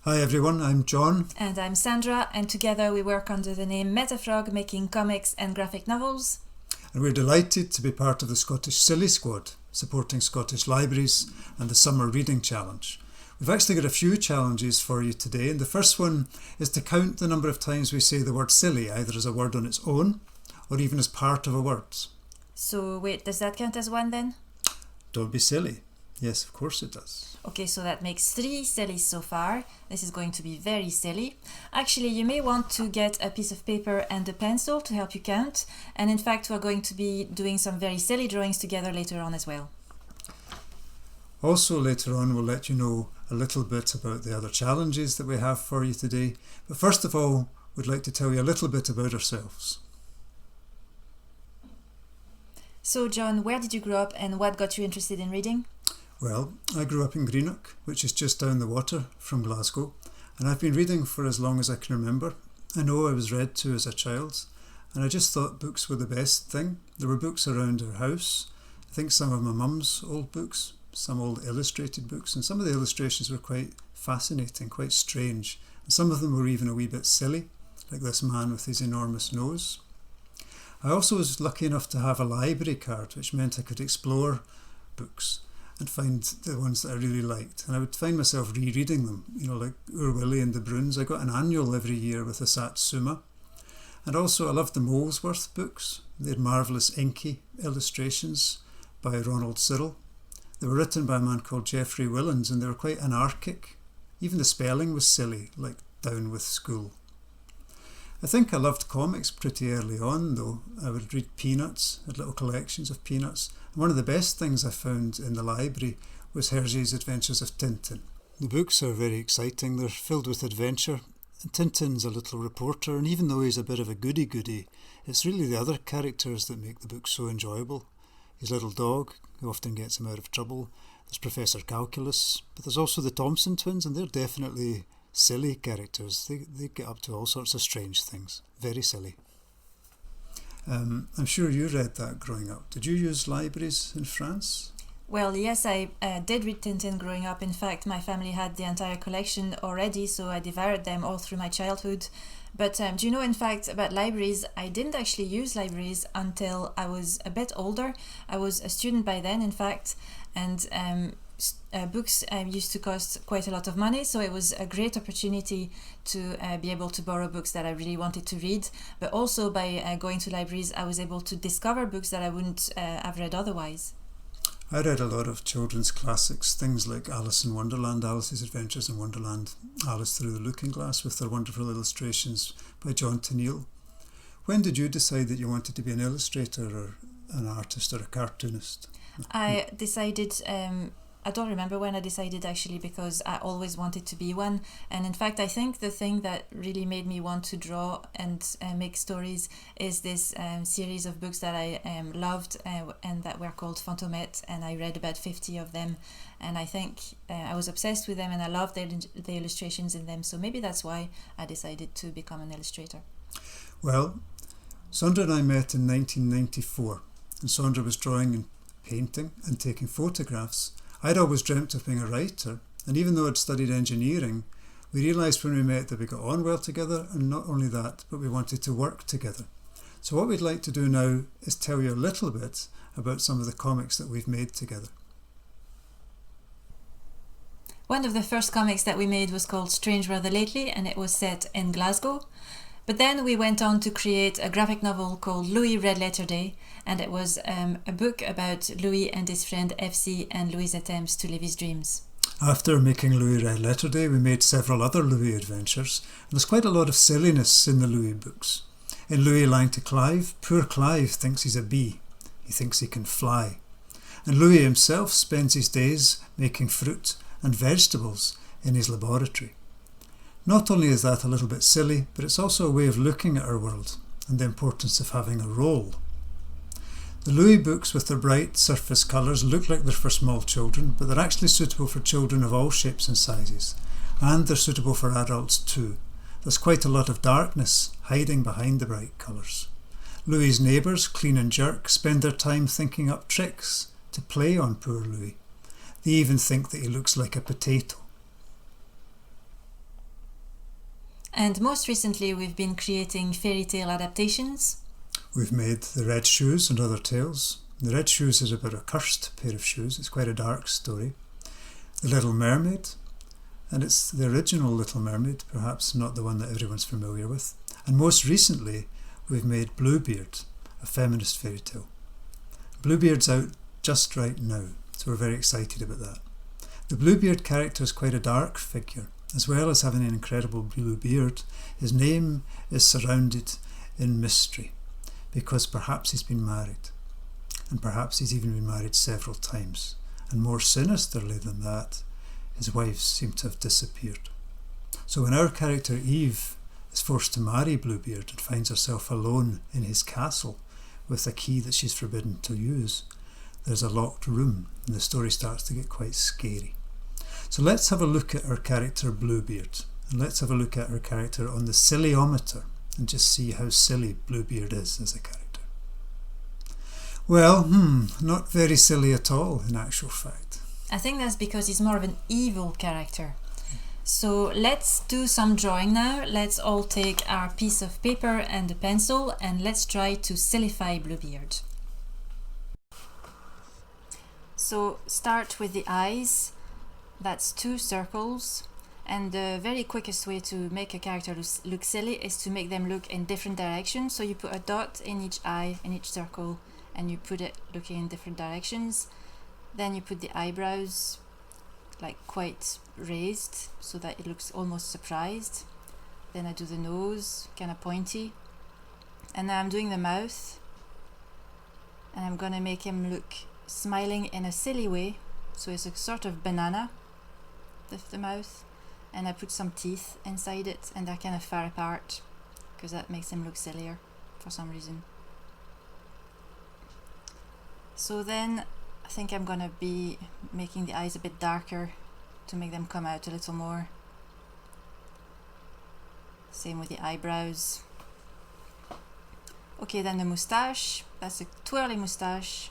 Hi everyone, I'm John. And I'm Sandra, and together we work under the name Metaphrog, making comics and graphic novels. And we're delighted to be part of the Scottish Silly Squad, supporting Scottish libraries and the Summer Reading Challenge. We've actually got a few challenges for you today, and the first one is to count the number of times we say the word silly, either as a word on its own or even as part of a word. So wait, does that count as one then? Don't be silly. Yes, of course it does. Okay, so that makes 3 sillies so far. This is going to be very silly. Actually, you may want to get a piece of paper and a pencil to help you count. And in fact, we're going to be doing some very silly drawings together later on as well. Also later on, we'll let you know a little bit about the other challenges that we have for you today. But first of all, we'd like to tell you a little bit about ourselves. So John, where did you grow up and what got you interested in reading? Well, I grew up in Greenock, which is just down the water from Glasgow, and I've been reading for as long as I can remember. I know I was read to as a child, and I just thought books were the best thing. There were books around our house. I think some of my mum's old books, some old illustrated books, and some of the illustrations were quite fascinating, quite strange. And some of them were even a wee bit silly, like this man with his enormous nose. I also was lucky enough to have a library card, which meant I could explore books and find the ones that I really liked. And I would find myself rereading them, like Ur Willie and the Bruins. I got an annual every year with the Satsuma. And also I loved the Molesworth books. They had marvellous inky illustrations by Ronald Searle. They were written by a man called Geoffrey Willans, and they were quite anarchic. Even the spelling was silly, like Down with School. I think I loved comics pretty early on, though. I would read Peanuts, had little collections of Peanuts. And one of the best things I found in the library was Hergé's Adventures of Tintin. The books are very exciting, they're filled with adventure. And Tintin's a little reporter, and even though he's a bit of a goody-goody, it's really the other characters that make the book so enjoyable. His little dog, who often gets him out of trouble. There's Professor Calculus, but there's also the Thompson twins, and they're definitely silly characters. They get up to all sorts of strange things. Very silly. I'm sure you read that growing up. Did you use libraries in France? Well, yes, I did read Tintin growing up. In fact, my family had the entire collection already, so I devoured them all through my childhood. But do you know, in fact, about libraries, I didn't actually use libraries until I was a bit older. I was a student by then, in fact, and books used to cost quite a lot of money, so it was a great opportunity to be able to borrow books that I really wanted to read. But also by going to libraries, I was able to discover books that I wouldn't have read otherwise. I read a lot of children's classics, things like Alice in Wonderland, Alice's Adventures in Wonderland, Alice Through the Looking Glass with their wonderful illustrations by John Tenniel. When did you decide that you wanted to be an illustrator or an artist or a cartoonist? I decided, I don't remember when I decided actually, because I always wanted to be one. And in fact, I think the thing that really made me want to draw and make stories is this series of books that I loved and that were called Fantomette, and I read about 50 of them. And I think I was obsessed with them, and I loved the illustrations in them. So maybe that's why I decided to become an illustrator. Well, Sandra and I met in 1994, and Sandra was drawing and painting and taking photographs. I'd always dreamt of being a writer, and even though I'd studied engineering, we realised when we met that we got on well together, and not only that, but we wanted to work together. So what we'd like to do now is tell you a little bit about some of the comics that we've made together. One of the first comics that we made was called Strange Rather Lately, and it was set in Glasgow. But then we went on to create a graphic novel called Louie Red Letter Day, and it was a book about Louie and his friend FC and Louie's attempts to live his dreams. After making Louie Red Letter Day, we made several other Louie adventures, and there's quite a lot of silliness in the Louie books. In Louie Lying to Clive, poor Clive thinks he's a bee. He thinks he can fly. And Louie himself spends his days making fruit and vegetables in his laboratory. Not only is that a little bit silly, but it's also a way of looking at our world and the importance of having a role. The Louie books with their bright surface colours look like they're for small children, but they're actually suitable for children of all shapes and sizes, and they're suitable for adults too. There's quite a lot of darkness hiding behind the bright colours. Louie's neighbours, Clean and Jerk, spend their time thinking up tricks to play on poor Louie. They even think that he looks like a potato. And most recently we've been creating fairy tale adaptations. We've made The Red Shoes and Other Tales. The Red Shoes is about a cursed pair of shoes. It's quite a dark story. The Little Mermaid, and it's the original Little Mermaid, perhaps not the one that everyone's familiar with. And most recently we've made Bluebeard, a feminist fairy tale. Bluebeard's out just right now, so we're very excited about that. The Bluebeard character is quite a dark figure. As well as having an incredible blue beard, his name is surrounded in mystery, because perhaps he's been married, and perhaps he's even been married several times, and more sinisterly than that, his wives seem to have disappeared. So when our character Eve is forced to marry Bluebeard and finds herself alone in his castle with a key that she's forbidden to use, there's a locked room, and the story starts to get quite scary. So let's have a look at our character Bluebeard, and let's have a look at our character on the sillyometer and just see how silly Bluebeard is as a character. Well, not very silly at all in actual fact. I think that's because he's more of an evil character. So let's do some drawing now. Let's all take our piece of paper and a pencil and let's try to sillify Bluebeard. So start with the eyes. That's 2 circles, and the very quickest way to make a character look silly is to make them look in different directions. So you put a dot in each eye, in each circle, and you put it looking in different directions. Then you put the eyebrows like quite raised so that it looks almost surprised. Then I do the nose, kind of pointy, and now I'm doing the mouth, and I'm gonna make him look smiling in a silly way. So it's a sort of banana with the mouth, and I put some teeth inside it, and they're kind of far apart because that makes him look sillier for some reason. So then I think I'm gonna be making the eyes a bit darker to make them come out a little more. Same with the eyebrows. Okay, then the moustache, that's a twirly moustache.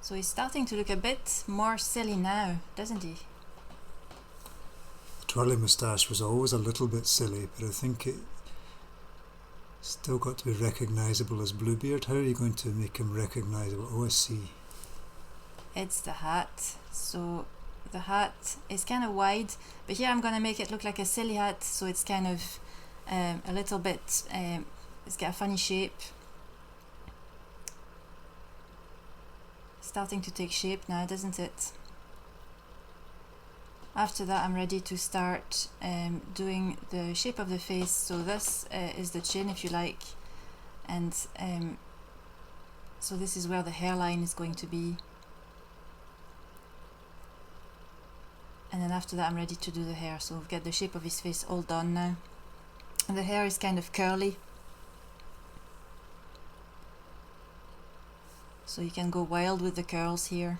So he's starting to look a bit more silly now, doesn't he? The twirly moustache was always a little bit silly, but I think it still got to be recognisable as Bluebeard. How are you going to make him recognisable? Oh, I see. It's the hat. So the hat is kind of wide, but here I'm going to make it look like a silly hat, so it's kind of a little bit, it's got a funny shape. Starting to take shape now, doesn't it? After that I'm ready to start doing the shape of the face. So this is the chin, if you like, and so this is where the hairline is going to be, and then after that I'm ready to do the hair. So we've got the shape of his face all done now, and the hair is kind of curly, so you can go wild with the curls here.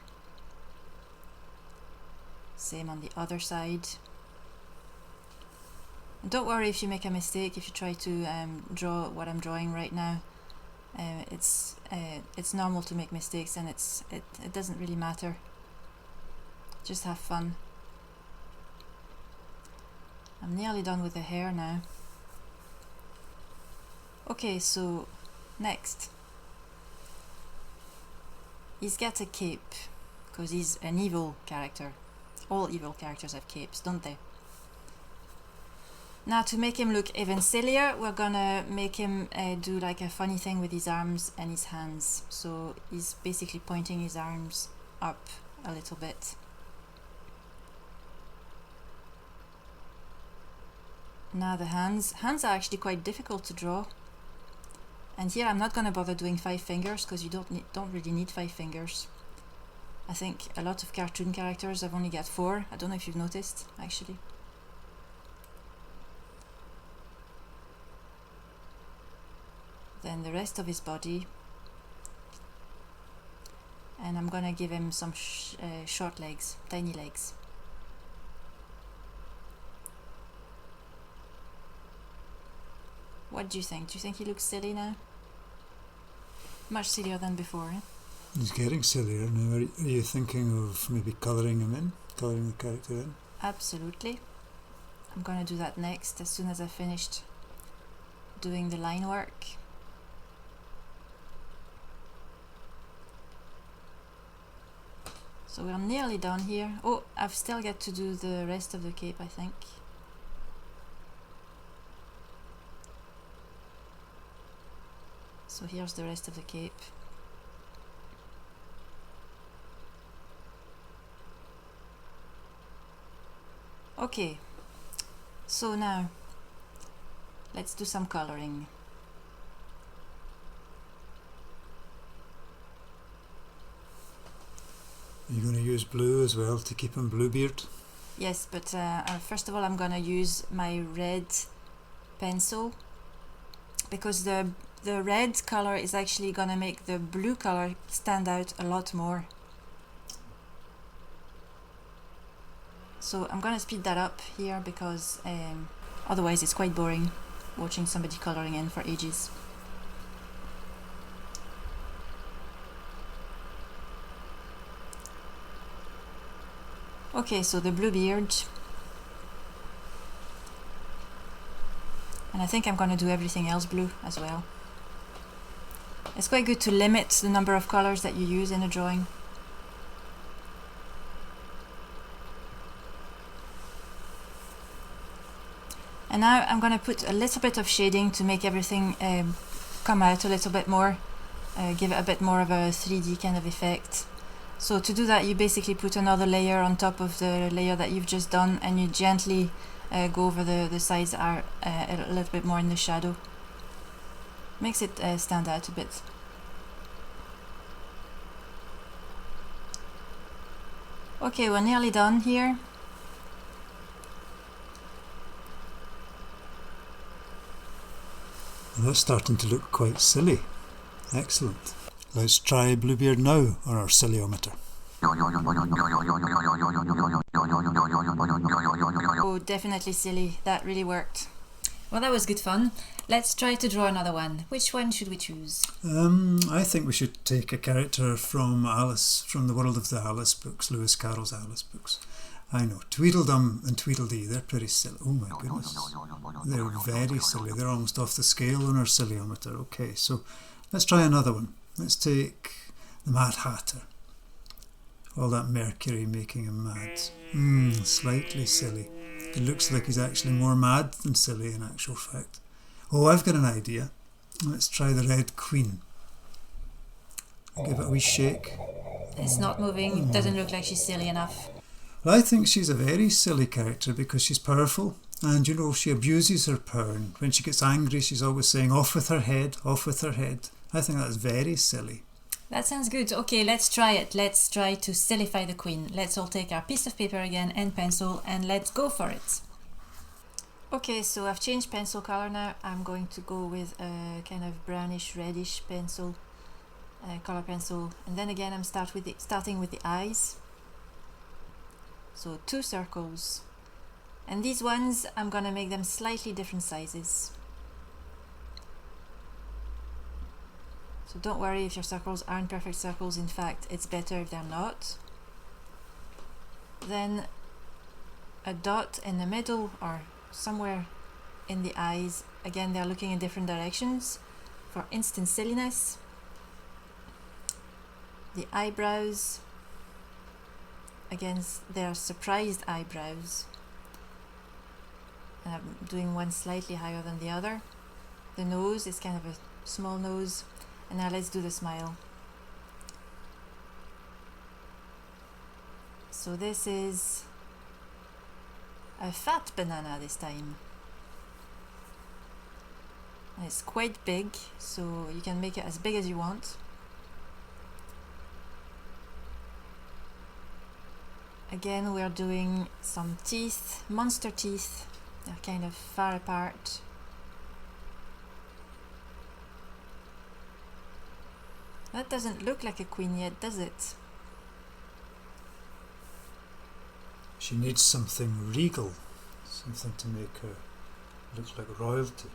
Same on the other side. And don't worry if you make a mistake, if you try to draw what I'm drawing right now. It's normal to make mistakes, and it doesn't really matter. Just have fun. I'm nearly done with the hair now. Okay, so next. He's got a cape, because he's an evil character. All evil characters have capes, don't they? Now to make him look even sillier, we're gonna make him do like a funny thing with his arms and his hands. So he's basically pointing his arms up a little bit. Now the hands. Hands are actually quite difficult to draw. And here I'm not going to bother doing 5 fingers because you don't really need 5 fingers. I think a lot of cartoon characters have only got 4. I don't know if you've noticed, actually. Then the rest of his body. And I'm going to give him some short legs, tiny legs. What do you think? Do you think he looks silly now? Much sillier than before, eh? He's getting sillier now. Are you thinking of maybe colouring him in? Colouring the character in? Absolutely. I'm going to do that next as soon as I've finished doing the line work. So we're nearly done here. Oh, I've still got to do the rest of the cape, I think. So here's the rest of the cape. Okay, so now let's do some coloring. Are you going to use blue as well to keep him Bluebeard? Yes, but first of all I'm going to use my red pencil, because the red color is actually going to make the blue color stand out a lot more. So I'm going to speed that up here because otherwise it's quite boring watching somebody coloring in for ages. Okay, so the Bluebeard. And I think I'm going to do everything else blue as well. It's quite good to limit the number of colors that you use in a drawing. And now I'm going to put a little bit of shading to make everything come out a little bit more, give it a bit more of a 3D kind of effect. So to do that, you basically put another layer on top of the layer that you've just done, and you gently go over the sides that are a little bit more in the shadow. Makes it stand out a bit. Okay, we're nearly done here. Well, that's starting to look quite silly. Excellent. Let's try Bluebeard now on our silly-o-meter. Oh, definitely silly. That really worked. Well, that was good fun. Let's try to draw another one. Which one should we choose? I think we should take a character from Alice, from the World of the Alice books, Lewis Carroll's Alice books. I know, Tweedledum and Tweedledee, they're pretty silly. Oh my goodness. They're very silly. They're almost off the scale on our silly-o-meter. Okay, so let's try another one. Let's take the Mad Hatter. All that mercury making him mad. Slightly silly. It looks like he's actually more mad than silly in actual fact. Oh, I've got an idea. Let's try the Red Queen. Give it a wee shake. It's not moving. Doesn't look like she's silly enough. Well, I think she's a very silly character because she's powerful, and you know, she abuses her power, and when she gets angry she's always saying off with her head, off with her head. I think that's very silly. That sounds good. Okay, let's try it. Let's try to sillify the queen. Let's all take our piece of paper again and pencil, and let's go for it. Okay, so I've changed pencil color now. I'm going to go with a kind of brownish reddish pencil, color pencil, and then again I'm starting with the eyes. So 2 circles, and these ones I'm gonna make them slightly different sizes. So don't worry if your circles aren't perfect circles. In fact, it's better if they're not. Then a dot in the middle or somewhere in the eyes. Again, they're looking in different directions for instant silliness. The eyebrows. Again, they're surprised eyebrows. And I'm doing one slightly higher than the other. The nose is kind of a small nose. And now let's do the smile. So this is a fat banana this time. And it's quite big, so you can make it as big as you want. Again, we're doing some teeth, monster teeth. They're kind of far apart. That doesn't look like a queen yet, does it? She needs something regal, something to make her look like royalty.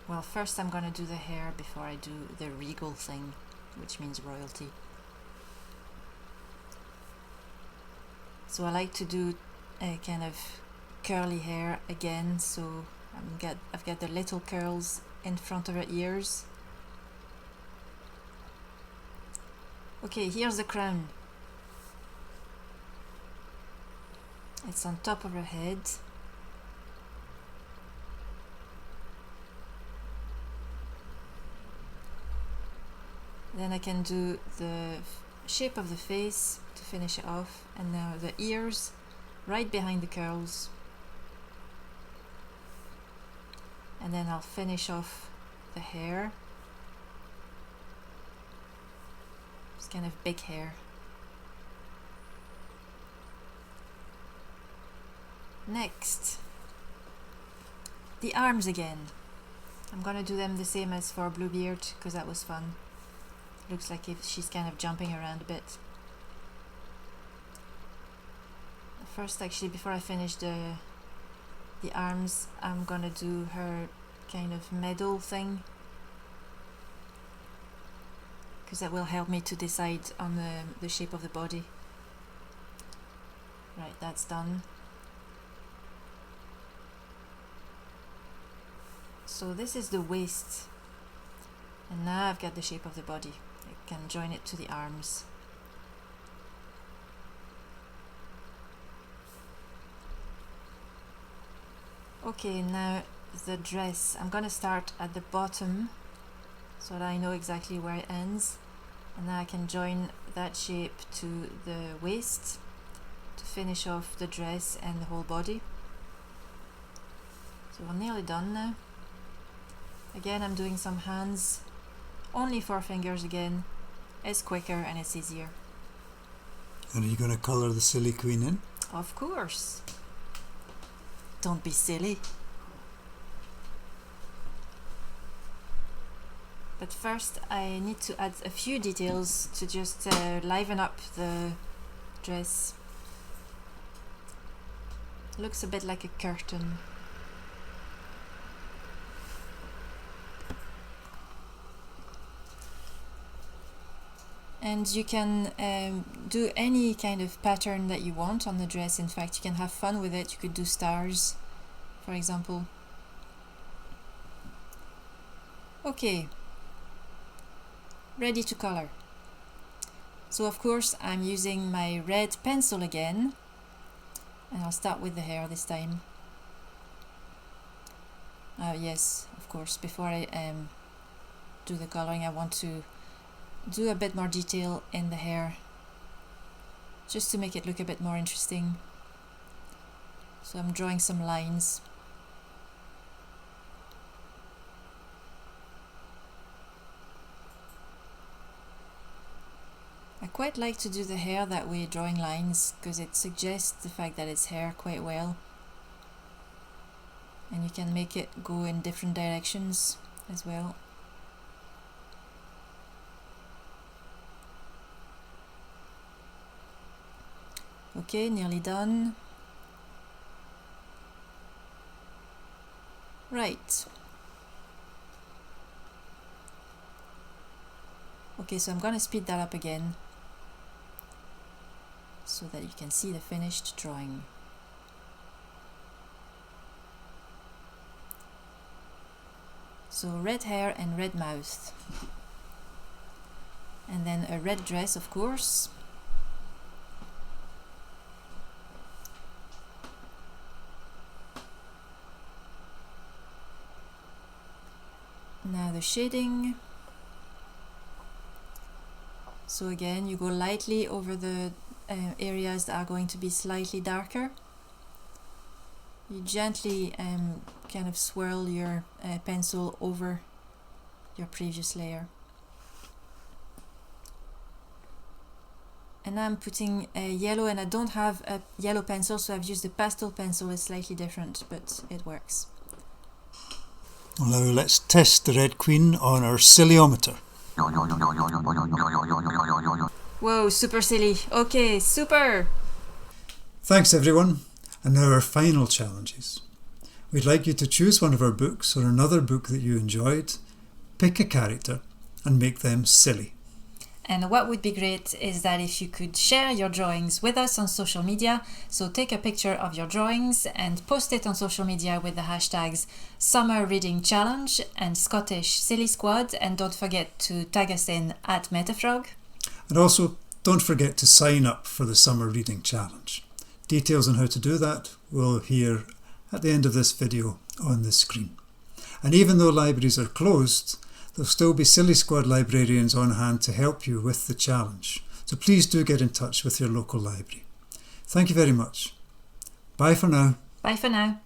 Well, first I'm going to do the hair before I do the regal thing, which means royalty. So I like to do kind of curly hair again, so I've got the little curls in front of her ears. Okay, here's the crown. It's on top of her head. Then I can do the shape of the face to finish it off, and now the ears right behind the curls. And then I'll finish off the hair. It's kind of big hair. Next, the arms again. I'm gonna do them the same as for Bluebeard because that was fun. Looks like if she's kind of jumping around a bit. First, actually, before I finish the arms, I'm gonna do her kind of medal thing, because that will help me to decide on the shape of the body. Right, that's done. So this is the waist, and now I've got the shape of the body. I can join it to the arms. Okay, now the dress. I'm gonna start at the bottom so that I know exactly where it ends, and now I can join that shape to the waist to finish off the dress and the whole body. So we're nearly done now. Again, I'm doing some hands, only 4 fingers again. It's quicker and it's easier. And are you going to colour the silly queen in? Of course. Don't be silly. But first I need to add a few details to just liven up the dress. Looks a bit like a curtain. And you can do any kind of pattern that you want on the dress. In fact, you can have fun with it. You could do stars, for example. Okay, ready to color. So of course I'm using my red pencil again, and I'll start with the hair this time. Yes, of course, before I do the coloring, I want to do a bit more detail in the hair, just to make it look a bit more interesting. So I'm drawing some lines. I quite like to do the hair that way, drawing lines, because it suggests the fact that it's hair quite well, and you can make it go in different directions as well. Okay, nearly done. Right. Okay, so I'm gonna speed that up again so that you can see the finished drawing. So red hair and red mouth. And then a red dress, of course. Now the shading. So again, you go lightly over the areas that are going to be slightly darker. You gently kind of swirl your pencil over your previous layer. And I'm putting yellow, and I don't have a yellow pencil, so I've used a pastel pencil. It's slightly different, but it works. Well, now let's test the Red Queen on our silly-ometer. Whoa, super silly. Okay, super! Thanks everyone. And now our final challenges. We'd like you to choose one of our books or another book that you enjoyed, pick a character and make them silly. And what would be great is that if you could share your drawings with us on social media. So take a picture of your drawings and post it on social media with the hashtags Summer Reading Challenge and Scottish Silly Squad. And don't forget to tag us in at Metaphrog. And also, don't forget to sign up for the Summer Reading Challenge. Details on how to do that we'll hear at the end of this video on the screen. And even though libraries are closed, there'll still be Silly Squad librarians on hand to help you with the challenge. So please do get in touch with your local library. Thank you very much. Bye for now. Bye for now.